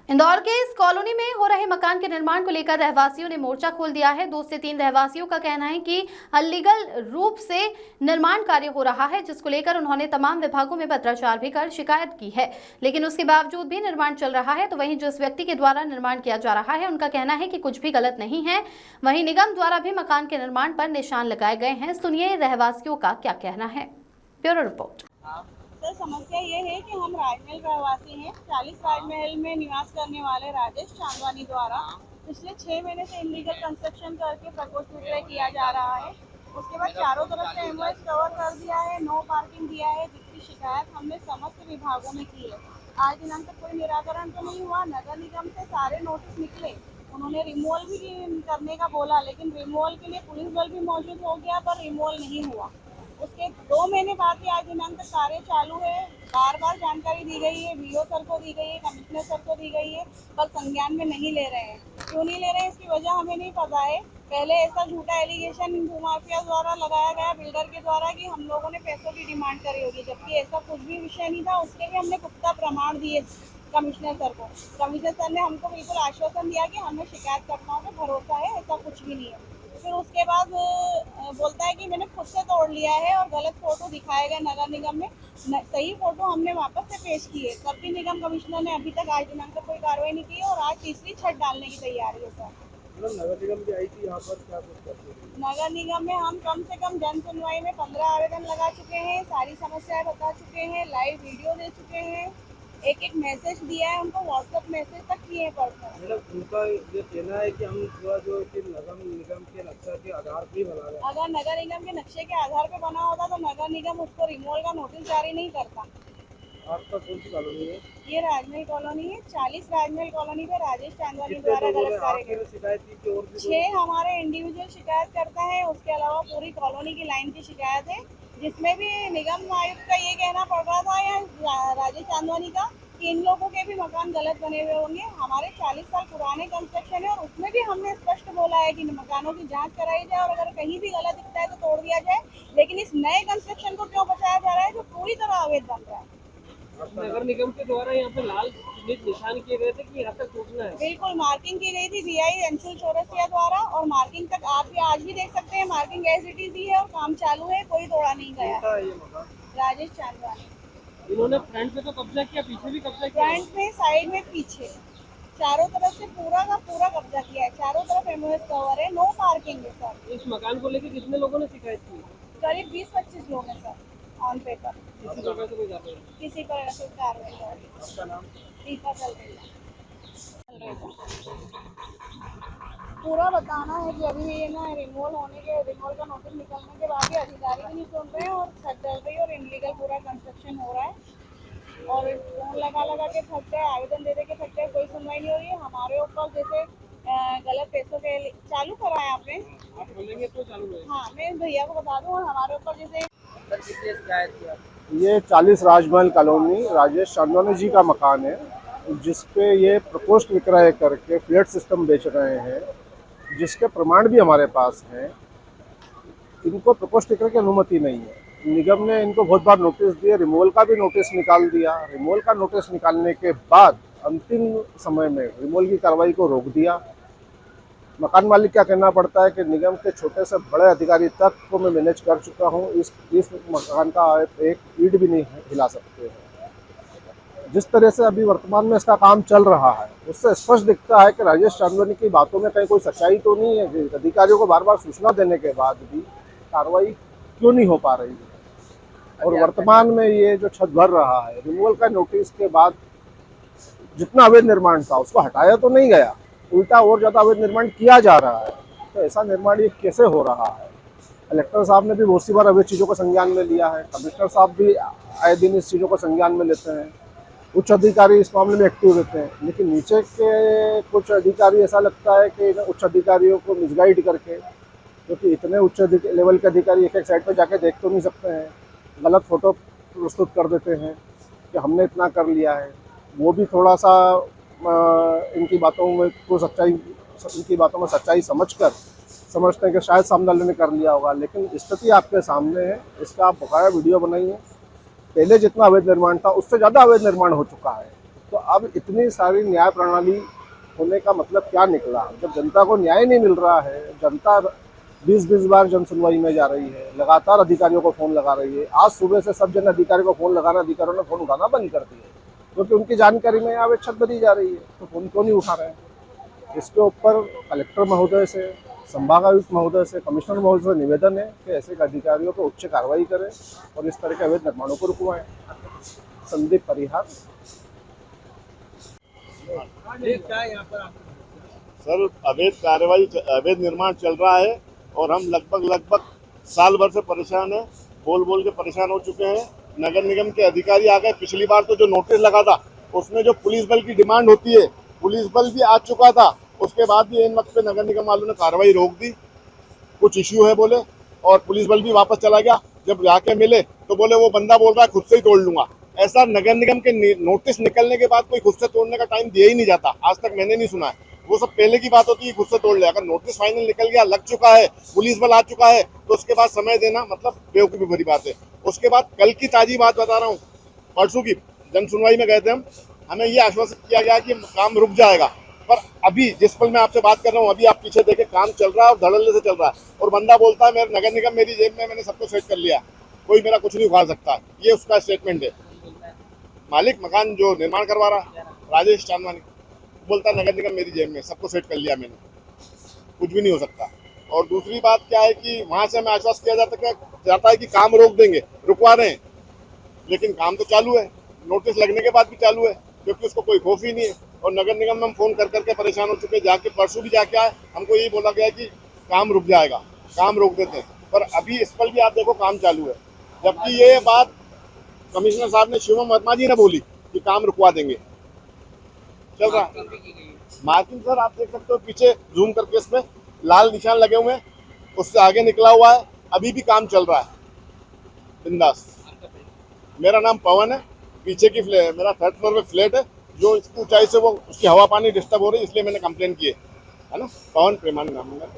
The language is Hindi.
इंदौर के इस कॉलोनी में हो रहे मकान के निर्माण को लेकर रहवासियों ने मोर्चा खोल दिया है। 2 से 3 रहवासियों का कहना है कि अलीगल रूप से निर्माण कार्य हो रहा है, जिसको लेकर उन्होंने तमाम विभागों में पत्राचार भी कर शिकायत की है, लेकिन उसके बावजूद भी निर्माण चल रहा है। तो वहीं जिस व्यक्ति के द्वारा निर्माण किया जा रहा है, उनका कहना है कि कुछ भी गलत नहीं है। वहीं निगम द्वारा भी मकान के निर्माण पर निशान लगाए गए हैं। सुनिए रहवासियों का क्या कहना है। Bureau report. सर, समस्या ये है कि हम राजमहल रहवासी हैं। 40 राजमहल में निवास करने वाले राजेश चांदवानी द्वारा पिछले 6 महीने से इलीगल कंस्ट्रक्शन करके प्रकोष्ठ विक्रय किया जा रहा है। उसके बाद चारों तरफ से एमओएस कवर कर दिया है, नो पार्किंग दिया है, जिसकी शिकायत हमने समस्त विभागों में की है। आज दिनांक तक कोई निराकरण तो नहीं हुआ। नगर निगम से सारे नोटिस निकले, उन्होंने रिमूवल भी करने का बोला, लेकिन रिमूवल के लिए पुलिस बल भी मौजूद हो गया, पर रिमूवल नहीं हुआ। उसके 2 महीने बाद भी आज दिनांक तक कार्य चालू है। बार बार जानकारी दी गई है, वीओ सर को दी गई है, कमिश्नर सर को दी गई है, पर संज्ञान में नहीं ले रहे हैं। क्यों नहीं ले रहे हैं, इसकी वजह हमें नहीं पता है। पहले ऐसा झूठा एलिगेशन भूमाफिया द्वारा लगाया गया, बिल्डर के द्वारा, कि हम लोगों ने पैसों की डिमांड करी होगी, जबकि ऐसा कुछ भी विषय नहीं था। उसके भी हमने पुख्ता प्रमाण दिए कमिश्नर सर को। कमिश्नर सर ने हमको बिल्कुल आश्वासन दिया कि हमें शिकायतकर्ताओं पे भरोसा है, ऐसा कुछ भी नहीं है। फिर उसके बाद बोलता है कि मैंने खुद से तोड़ लिया है और गलत फोटो दिखाए गए नगर निगम में। सही फोटो हमने वापस से पेश की है, तब भी निगम कमिश्नर ने अभी तक आज दिनांक तक कोई कार्रवाई नहीं की है और आज तीसरी छत डालने की तैयारी है सर। नगर निगम की आई थी यहाँ पर, क्या कुछ करते थे? नगर निगम में हम कम से कम जन सुनवाई में 15 आवेदन लगा चुके हैं, सारी समस्याएं बता चुके हैं, लाइव वीडियो दे चुके हैं, एक एक मैसेज दिया है उनको, व्हाट्सएप मैसेज तक किए हैं पर्सनल। मतलब उनका ये कहना है कि हम पूरा जो कि नगर निगम के नक्शा के आधार पर ही बना रहे हैं। अगर नगर निगम के नक्शे के आधार पर बना होता तो नगर निगम उसको रिमूवल का नोटिस जारी नहीं करता। आपका कौन सी कॉलोनी है? ये राजमहल कॉलोनी है। 40 राजमहल कॉलोनी पे राजेश चांदवानी द्वारा गलत कार्य शिकायत की कि और भी 6 हमारे इंडिविजुअल शिकायत करता है, उसके अलावा पूरी कॉलोनी की लाइन की शिकायत है, जिसमें भी निगम आयुक्त का ये कहना पड़ रहा था या राजेश चांदवानी का कि इन लोगों के भी मकान गलत बने हुए होंगे। हमारे 40 साल पुराने कंस्ट्रक्शन है और उसमें भी हमने स्पष्ट बोला है कि मकानों की जांच कराई जाए और अगर कहीं भी गलत दिखता है तो तोड़ दिया जाए, लेकिन इस नए कंस्ट्रक्शन को क्यों बचाया जा रहा है जो पूरी तरह अवैध बन रहा है। नगर निगम के द्वारा यहाँ पे लाल निशान किए गए थे कि यहाँ तक टूटना है। बिल्कुल मार्किंग की गई थी बीआई अंशुल चौरसिया द्वारा, और मार्किंग तक आप भी आज भी देख सकते हैं, मार्किंग एज इट इज ही है और काम चालू है, कोई तोड़ा नहीं गया। ये मकान राजेश चांदवानी इन्होंने फ्रंट पे तो कब्जा किया, पीछे भी कब्जा किया। फ्रंट में, साइड में, पीछे, चारों तरफ से पूरा का पूरा कब्जा किया है। चारों तरफ एमओएस कवर है, नो पार्किंग है सर। इस मकान को लेकर कितने लोगों ने शिकायत की? करीब 20-25 लोग हैं सर ऑन पेपर। किसी प्रकार से कोई जाता है? किसी पर कोई कार्रवाई नहीं। आपका नाम? दीपा चल रही है। पूरा बताना है कि अभी ये ना रिमूवल का नोटिस निकलने के बाद भी अधिकारी भी नहीं सुन रहे हैं और छत डल रही है और इनलीगल पूरा कंस्ट्रक्शन हो रहा है और फोन लगा के थक गए, आवेदन दे के थक गए, कोई सुनवाई नहीं हो रही है। हमारे ऊपर जैसे गलत पैसों के चालू करा है आपने, आप बोलेंगे तो चालू है। हाँ, मैं भैया को बता दूँ, हमारे ऊपर जैसे ये 40 राजमहल कॉलोनी राजेश चांदवानी जी का मकान है, जिसपे ये प्रकोष्ठ विक्रय करके फ्लैट सिस्टम बेच रहे हैं, जिसके प्रमाण भी हमारे पास हैं। इनको प्रकोष्ठ विक्रय की अनुमति नहीं है। निगम ने इनको बहुत बार नोटिस दिए, रिमूवल का भी नोटिस निकाल दिया। रिमूवल का नोटिस निकालने के बाद अंतिम समय में रिमूवल की कार्रवाई को रोक दिया। मकान मालिक क्या कहना पड़ता है कि निगम के छोटे से बड़े अधिकारी तक को मैं मैनेज कर चुका हूँ, इस मकान का एक ईंट भी नहीं हिला सकते हैं। जिस तरह से अभी वर्तमान में इसका काम चल रहा है, उससे स्पष्ट दिखता है कि राजेश चांदवानी की बातों में कहीं कोई सच्चाई तो नहीं है कि अधिकारियों को बार बार सूचना देने के बाद भी कार्रवाई क्यों नहीं हो पा रही है। और वर्तमान में ये जो छत भर रहा है, रिमूवल का नोटिस के बाद जितना अवैध निर्माण था उसको हटाया तो नहीं गया, उल्टा और ज़्यादा अवैध निर्माण किया जा रहा है। तो ऐसा निर्माण ये कैसे हो रहा है? कलेक्टर साहब ने भी बहुत सी बार अवैध चीज़ों को संज्ञान में लिया है, कमिश्नर साहब भी आए दिन इस चीज़ों को संज्ञान में लेते हैं, उच्च अधिकारी इस मामले में एक्टिव रहते हैं, लेकिन नीचे के कुछ अधिकारी ऐसा लगता है कि उच्च अधिकारियों को मिसगाइड करके, क्योंकि इतने उच्च लेवल के अधिकारी एक साइड पर जाके देख तो नहीं सकते हैं, गलत फोटो प्रस्तुत कर देते हैं कि हमने इतना कर लिया है। वो भी थोड़ा सा इनकी बातों में सच्चाई समझते हैं कि शायद सामने वाले ने कर लिया होगा, लेकिन स्थिति आपके सामने है। इसका आप बकाया वीडियो बनाइए। पहले जितना अवैध निर्माण था उससे ज़्यादा अवैध निर्माण हो चुका है। तो अब इतनी सारी न्याय प्रणाली होने का मतलब क्या निकला? जब जनता को न्याय नहीं मिल रहा है, जनता 20-20 बार जन सुनवाई में जा रही है, लगातार अधिकारियों को फ़ोन लगा रही है। आज सुबह से सब जन अधिकारी को फ़ोन लगाना, अधिकारियों ने फ़ोन उठाना बंद कर दिया क्योंकि उनकी जानकारी में अवेक्षक बनी जा रही है, तो फ़ोन क्यों नहीं उठा रहे हैं? इसके ऊपर कलेक्टर महोदय से, संभागायुक्त महोदय से, कमिश्नर महोदय से निवेदन है कि ऐसे अधिकारियों पर उच्च कार्रवाई करें और इस तरह के अवैध निर्माणों को रुकवाएं। संदीप परिहार। सर, अवैध निर्माण चल रहा है और हम लगभग साल भर से परेशान हैं, बोल बोल के परेशान हो चुके हैं। नगर निगम के अधिकारी आ गए। पिछली बार तो जो नोटिस लगा था उसमें जो पुलिस बल की डिमांड होती है, पुलिस बल भी आ चुका था। उसके बाद भी इन वक्त पे नगर निगम वालों ने कार्रवाई रोक दी, कुछ इश्यू है बोले, और पुलिस बल भी वापस चला गया। जब जाके मिले तो बोले वो बंदा बोल रहा है खुद से ही तोड़ लूंगा। ऐसा नगर निगम के नोटिस निकलने के बाद कोई खुद से तोड़ने का टाइम दिया ही नहीं जाता, आज तक मैंने नहीं सुना है। वो सब पहले की बात होती है, खुद से तोड़ ले। अगर नोटिस फाइनल निकल गया, लग चुका है, पुलिस बल आ चुका है, तो उसके बाद समय देना मतलब बेवकूफ़ी भरी बात है। उसके बाद कल की ताजी बात बता रहा हूँ, परसों की जन सुनवाई में गए थे हम, हमें ये आश्वासित किया गया कि काम रुक जाएगा, पर अभी जिस पल मैं आपसे बात कर रहा हूँ, अभी आप पीछे देखे काम चल रहा है और धड़ल्ले से चल रहा है। और बंदा बोलता है मेरे नगर निगम मेरी जेब में, मैंने सबको सेट कर लिया, कोई मेरा कुछ नहीं उखाड़ सकता। ये उसका स्टेटमेंट है। मालिक मकान जो निर्माण करवा रहा राजेश चांदवानी बोलता नगर निगम मेरी जेब में, सबको सेट कर लिया मैंने, कुछ भी नहीं हो सकता। और दूसरी बात क्या है कि वहां से हमें आश्वासन किया जाता है कि काम रोक देंगे, रुकवा रहे हैं, लेकिन काम तो चालू है, नोटिस लगने के बाद भी चालू है, क्योंकि उसको कोई खौफ ही नहीं है। और नगर निगम में हम फोन कर करके परेशान हो चुके, जाके परसों भी जाके आए, हमको यही बोला गया कि काम रुक जाएगा, काम रोक देते हैं, पर अभी इस पल भी आप देखो काम चालू है। जबकि ये बात कमिश्नर साहब ने, शिवम वर्मा जी ने बोली कि काम रुकवा देंगे, चल रहा है। मार्किंग सर आप देख सकते हो, पीछे जूम करके इसमें लाल निशान लगे हुए हैं, उससे आगे निकला हुआ है, अभी भी काम चल रहा है बिंदास। मेरा नाम पवन है, पीछे की मेरा 3rd फ्लोर में फ्लैट है, जो इसकी ऊंचाई से वो उसकी हवा पानी डिस्टर्ब हो रही है, इसलिए मैंने कंप्लेन की है ना। पवन प्रेमानी नाम है।